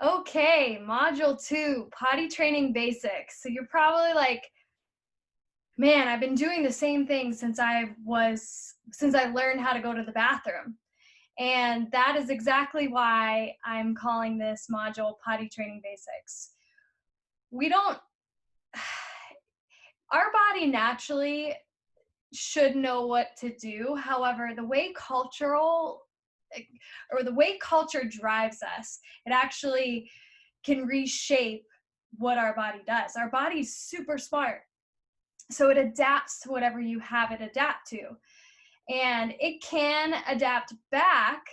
Okay, module 2, potty training basics. So you're probably like, man, I've been doing the same thing since I learned how to go to the bathroom. And that is exactly why I'm calling this module potty training basics. We don't Our body naturally should know what to do. However, the way culture drives us, it actually can reshape what our body does. Our body's super smart. So it adapts to whatever you have it adapt to. And it can adapt back,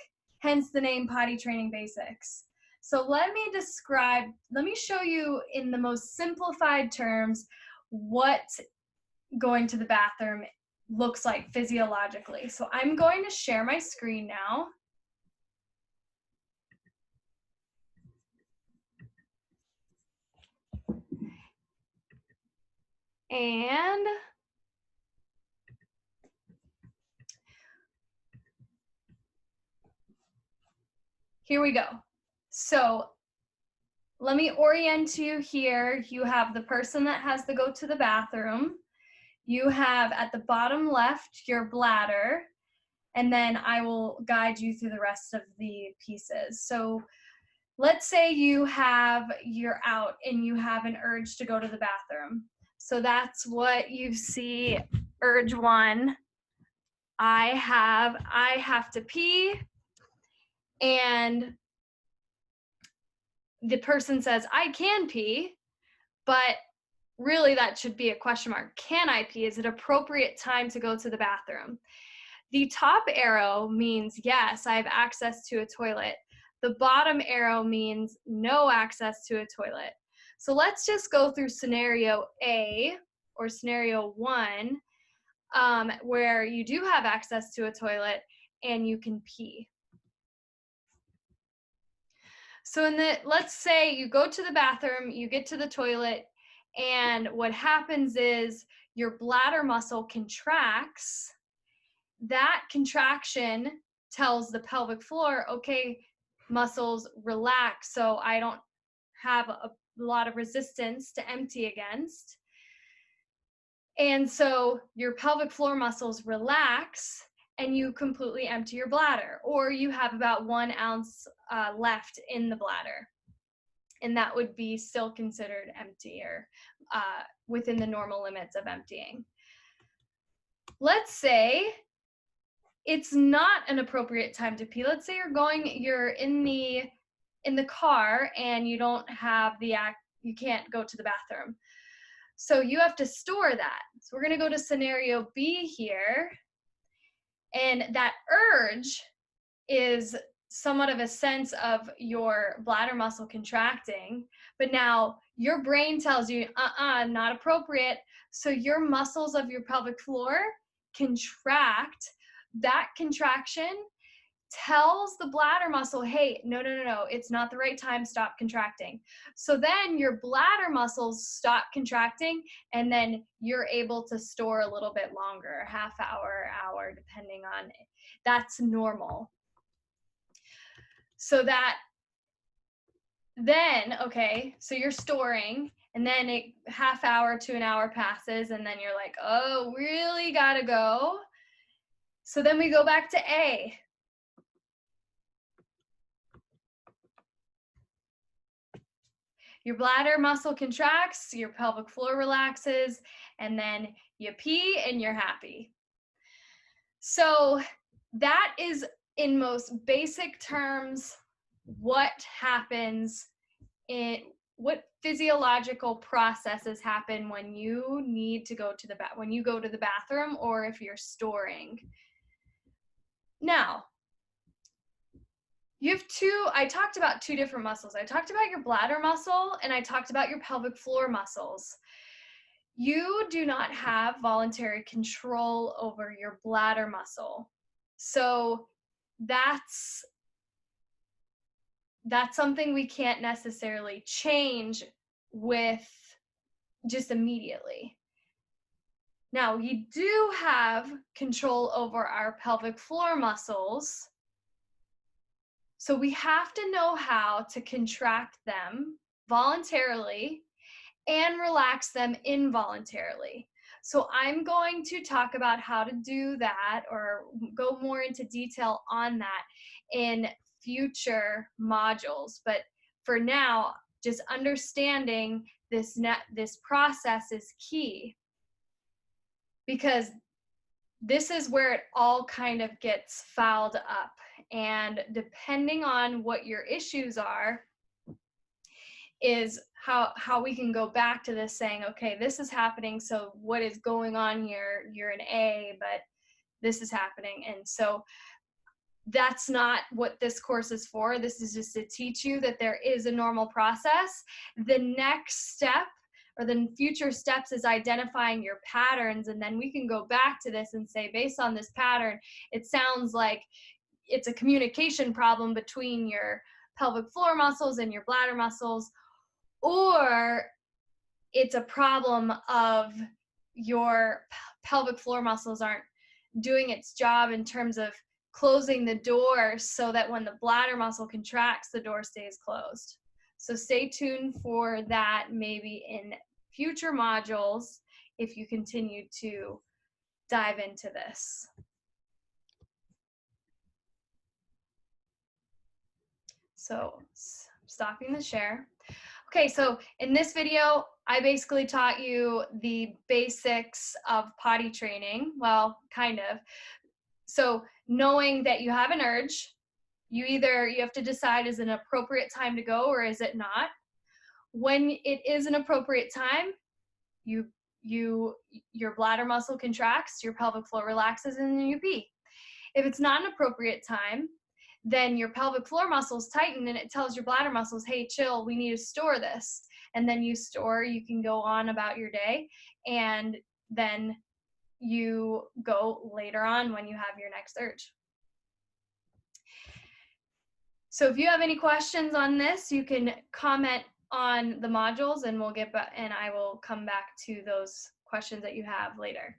hence the name potty training basics. So let me show you in the most simplified terms what going to the bathroom looks like physiologically. So I'm going to share my screen now. And here we go. So let me orient you here. You have the person that has to go to the bathroom. You have at the bottom left your bladder, and then I will guide you through the rest of the pieces. So let's say you're out and you have an urge to go to the bathroom. So that's what you see, urge 1. I have to pee, and the person says, I can pee, but really that should be a question mark. Can I pee? Is it appropriate time to go to the bathroom? The top arrow means yes, I have access to a toilet. The bottom arrow means no access to a toilet. So let's just go through scenario A, or scenario 1, where you do have access to a toilet and you can pee. So let's say you go to the bathroom, you get to the toilet, and what happens is your bladder muscle contracts. That contraction tells the pelvic floor, okay, muscles relax, so I don't have a lot of resistance to empty against. And so your pelvic floor muscles relax and you completely empty your bladder, or you have about 1 ounce left in the bladder. And that would be still considered empty, or within the normal limits of emptying. Let's say it's not an appropriate time to pee. Let's say you're in the car and you can't go to the bathroom. So you have to store that. So we're going to go to scenario B here. And that urge is somewhat of a sense of your bladder muscle contracting, but now your brain tells you, not appropriate. So your muscles of your pelvic floor contract. That contraction tells the bladder muscle, hey, no, it's not the right time, stop contracting. So then your bladder muscles stop contracting, and then you're able to store a little bit longer, half hour, depending on it. That's normal. So so you're storing, and then half hour to an hour passes, and then you're like, oh, really gotta go. So then we go back to A. Your bladder muscle contracts, your pelvic floor relaxes, and then you pee and you're happy. So that is, in most basic terms, what happens what physiological processes happen when you need to go to when you go to the bathroom, or if you're storing. Now, I talked about 2 different muscles. I talked about your bladder muscle and I talked about your pelvic floor muscles. You do not have voluntary control over your bladder muscle. So that's something we can't necessarily change with just immediately. Now, we do have control over our pelvic floor muscles. So we have to know how to contract them voluntarily and relax them involuntarily. So I'm going to talk about how to do that or go more into detail on that in future modules. But for now, just understanding this process is key, because this is where it all kind of gets fouled up. And depending on what your issues are, is how we can go back to this saying, okay, this is happening, so what is going on here? You're an A, but this is happening. And so that's not what this course is for. This is just to teach you that there is a normal process. The next step, or the future steps, is identifying your patterns, and then we can go back to this and say, based on this pattern, it sounds like it's a communication problem between your pelvic floor muscles and your bladder muscles, or it's a problem of your pelvic floor muscles aren't doing its job in terms of closing the door so that when the bladder muscle contracts, the door stays closed. So stay tuned for that, maybe in future modules, if you continue to dive into this. So stopping the share. Okay, so in this video, I basically taught you the basics of potty training. Well, kind of. So knowing that you have an urge, you have to decide, is it an appropriate time to go or is it not? When it is an appropriate time, your bladder muscle contracts, your pelvic floor relaxes, and then you pee. If it's not an appropriate time, then your pelvic floor muscles tighten and it tells your bladder muscles, hey, chill, we need to store this. And then you can go on about your day, and then you go later on when you have your next urge. So if you have any questions on this, you can comment on the modules and we'll get back, and I will come back to those questions that you have later.